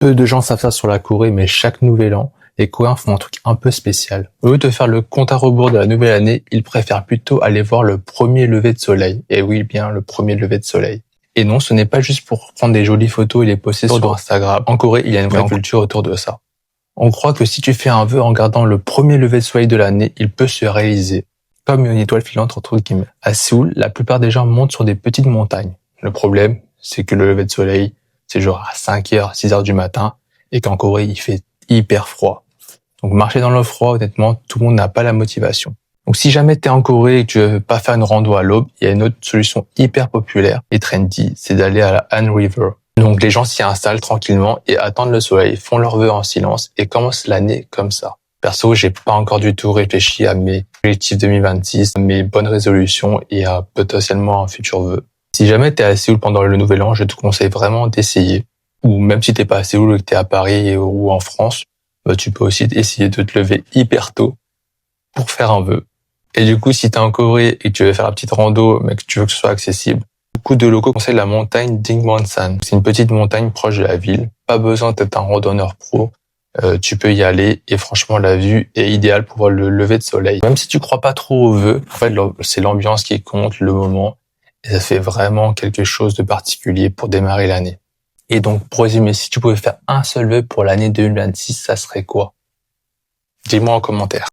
Peu de gens savent ça sur la Corée, mais chaque nouvel an, les Coréens font un truc un peu spécial. Au lieu de faire le compte à rebours de la nouvelle année, ils préfèrent plutôt aller voir le premier lever de soleil. Et oui, bien le premier lever de soleil. Et non, ce n'est pas juste pour prendre des jolies photos et les poster sur Instagram. En Corée, il y a une vraie culture autour de ça. On croit que si tu fais un vœu en regardant le premier lever de soleil de l'année, il peut se réaliser. Comme une étoile filante entre guillemets. À Séoul, la plupart des gens montent sur des petites montagnes. Le problème, c'est que le lever de soleil, c'est genre à 5h, 6h du matin, et qu'en Corée, il fait hyper froid. Donc marcher dans le froid, honnêtement, tout le monde n'a pas la motivation. Donc si jamais t'es en Corée et que tu veux pas faire une rando à l'aube, il y a une autre solution hyper populaire et trendy, c'est d'aller à la Han River. Donc les gens s'y installent tranquillement et attendent le soleil, font leurs vœux en silence et commencent l'année comme ça. Perso, j'ai pas encore du tout réfléchi à mes objectifs 2026, mes bonnes résolutions et à potentiellement un futur vœu. Si jamais t'es à Séoul pendant le nouvel an, je te conseille vraiment d'essayer. Ou même si t'es pas à Séoul et que t'es à Paris ou en France, tu peux aussi essayer de te lever hyper tôt pour faire un vœu. Et du coup, si t'es en Corée et que tu veux faire la petite rando, mais que tu veux que ce soit accessible, beaucoup de locaux conseillent la montagne Dingwonsan. C'est une petite montagne proche de la ville. Pas besoin d'être un randonneur pro. Tu peux y aller et franchement, la vue est idéale pour voir le lever de soleil. Même si tu crois pas trop au vœu, en fait, c'est l'ambiance qui compte, le moment. Et ça fait vraiment quelque chose de particulier pour démarrer l'année. Et donc, pour résumer, si tu pouvais faire un seul vœu pour l'année 2026, ça serait quoi? Dis-moi en commentaire.